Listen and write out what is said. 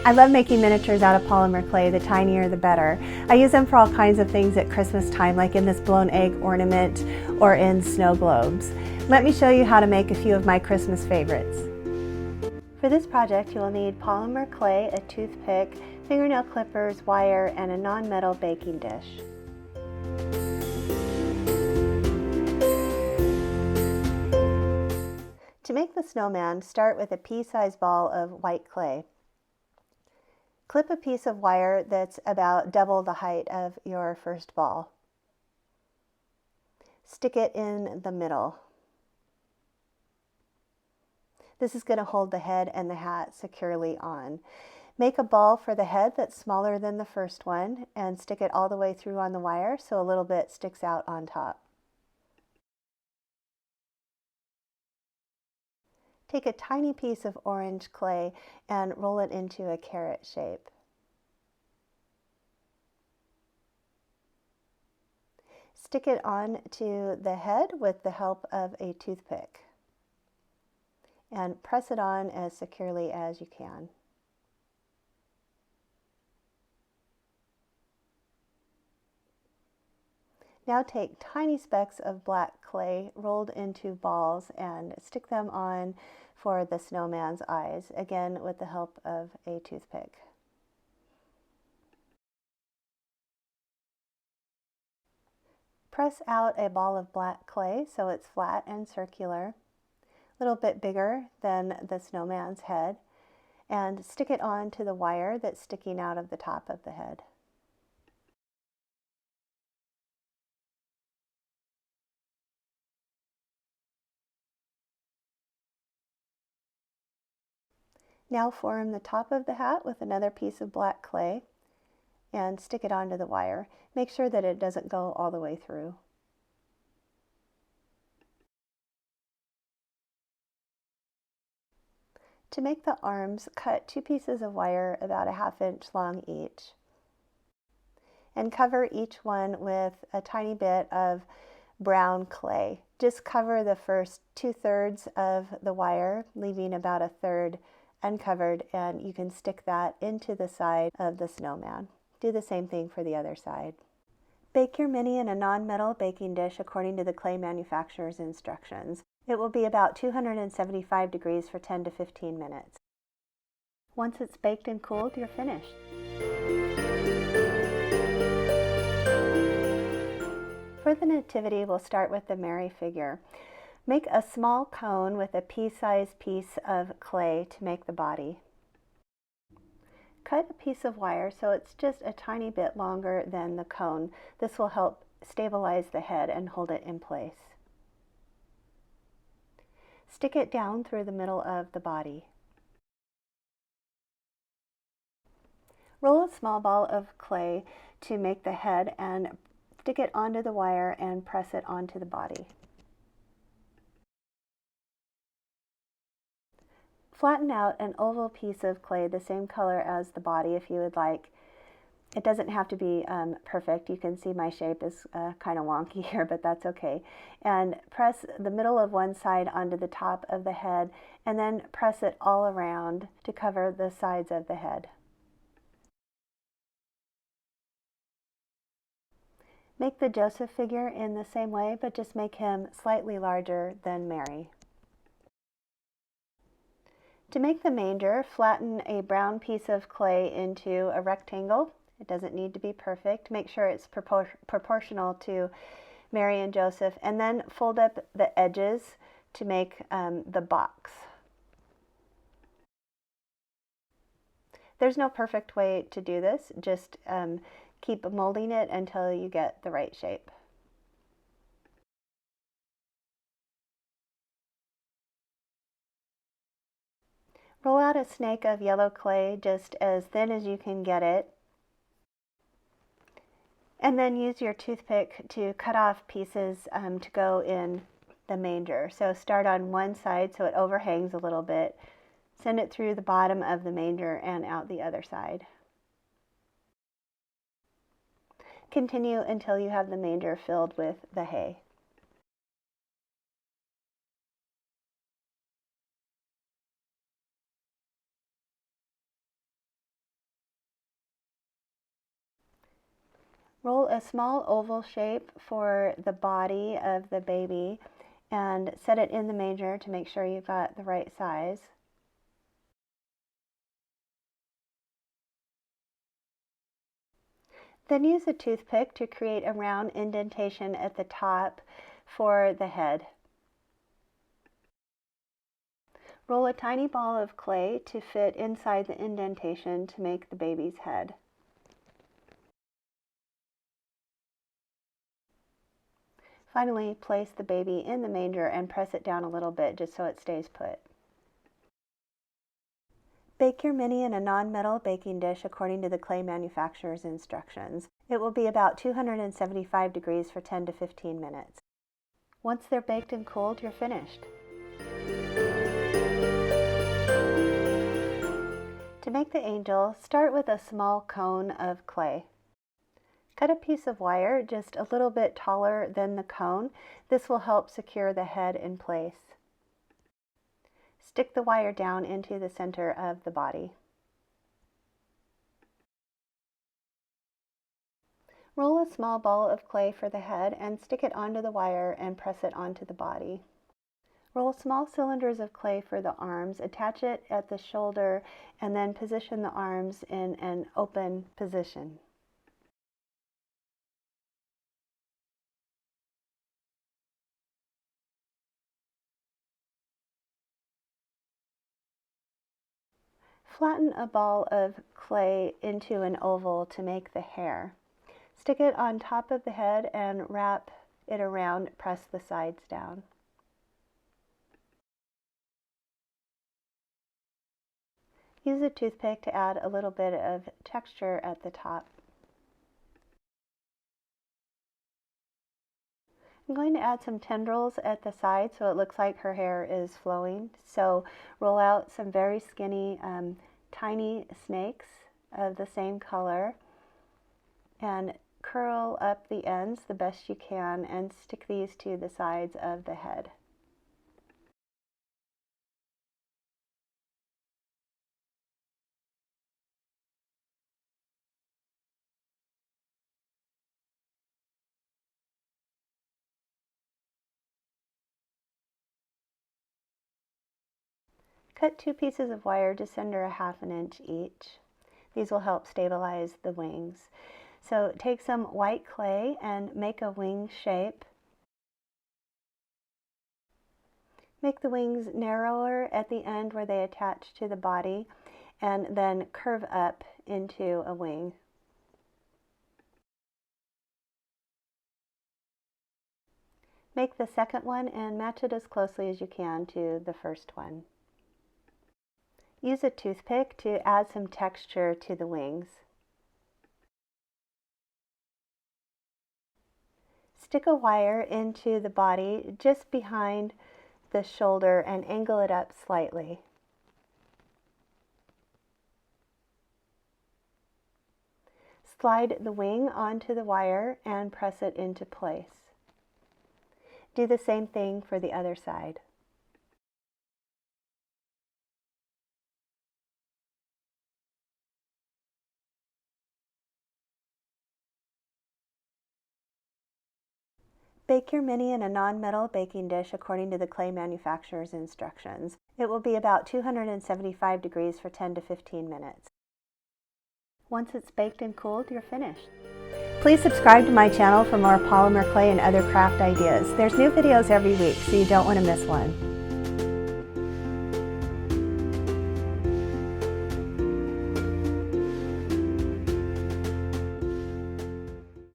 I love making miniatures out of polymer clay, the tinier the better. I use them for all kinds of things at Christmas time, like in this blown egg ornament or in snow globes. Let me show you how to make a few of my Christmas favorites. For this project, you will need polymer clay, a toothpick, fingernail clippers, wire, and a non-metal baking dish. To make the snowman, start with a pea-sized ball of white clay. Clip a piece of wire that's about double the height of your first ball. Stick it in the middle. This is going to hold the head and the hat securely on. Make a ball for the head that's smaller than the first one and stick it all the way through on the wire so a little bit sticks out on top. Take a tiny piece of orange clay and roll it into a carrot shape. Stick it on to the head with the help of a toothpick and press it on as securely as you can. Now take tiny specks of black clay rolled into balls and stick them on for the snowman's eyes, again with the help of a toothpick. Press out a ball of black clay so it's flat and circular, a little bit bigger than the snowman's head, and stick it on to the wire that's sticking out of the top of the head. Now form the top of the hat with another piece of black clay and stick it onto the wire. Make sure that it doesn't go all the way through. To make the arms, cut 2 pieces of wire about a ½ inch long each and cover each one with a tiny bit of brown clay. Just cover the first 2/3 of the wire, leaving about 1/3 uncovered, and you can stick that into the side of the snowman. Do the same thing for the other side. Bake your mini in a non-metal baking dish according to the clay manufacturer's instructions. It will be about 275 degrees for 10 to 15 minutes. Once it's baked and cooled, you're finished. For the nativity, we'll start with the Mary figure. Make a small cone with a pea-sized piece of clay to make the body. Cut a piece of wire so it's just a tiny bit longer than the cone. This will help stabilize the head and hold it in place. Stick it down through the middle of the body. Roll a small ball of clay to make the head and stick it onto the wire and press it onto the body. Flatten out an oval piece of clay the same color as the body if you would like. It doesn't have to be perfect. You can see my shape is kind of wonky here, but that's okay. And press the middle of one side onto the top of the head and then press it all around to cover the sides of the head. Make the Joseph figure in the same way, but just make him slightly larger than Mary. To make the manger, flatten a brown piece of clay into a rectangle. It doesn't need to be perfect. Make sure it's proportional to Mary and Joseph, and then fold up the edges to make the box. There's no perfect way to do this. Just keep molding it until you get the right shape. Roll out a snake of yellow clay just as thin as you can get it, and then use your toothpick to cut off pieces to go in the manger. So start on one side so it overhangs a little bit, send it through the bottom of the manger and out the other side. Continue until you have the manger filled with the hay. Roll a small oval shape for the body of the baby and set it in the manger to make sure you've got the right size. Then use a toothpick to create a round indentation at the top for the head. Roll a tiny ball of clay to fit inside the indentation to make the baby's head. Finally, place the baby in the manger and press it down a little bit just so it stays put. Bake your mini in a non-metal baking dish according to the clay manufacturer's instructions. It will be about 275 degrees for 10 to 15 minutes. Once they're baked and cooled, you're finished. To make the angel, start with a small cone of clay. Cut a piece of wire just a little bit taller than the cone. This will help secure the head in place. Stick the wire down into the center of the body. Roll a small ball of clay for the head and stick it onto the wire and press it onto the body. Roll small cylinders of clay for the arms, attach it at the shoulder, and then position the arms in an open position. Flatten a ball of clay into an oval to make the hair. Stick it on top of the head and wrap it around, press the sides down. Use a toothpick to add a little bit of texture at the top. I'm going to add some tendrils at the side so it looks like her hair is flowing. So roll out some very skinny, tiny snakes of the same color and curl up the ends the best you can and stick these to the sides of the head. Cut 2 pieces of wire just under a ½ inch each. These will help stabilize the wings. So take some white clay and make a wing shape. Make the wings narrower at the end where they attach to the body and then curve up into a wing. Make the second one and match it as closely as you can to the first one. Use a toothpick to add some texture to the wings. Stick a wire into the body just behind the shoulder and angle it up slightly. Slide the wing onto the wire and press it into place. Do the same thing for the other side. Bake your mini in a non-metal baking dish according to the clay manufacturer's instructions. It will be about 275 degrees for 10 to 15 minutes. Once it's baked and cooled, you're finished. Please subscribe to my channel for more polymer clay and other craft ideas. There's new videos every week, so you don't want to miss one.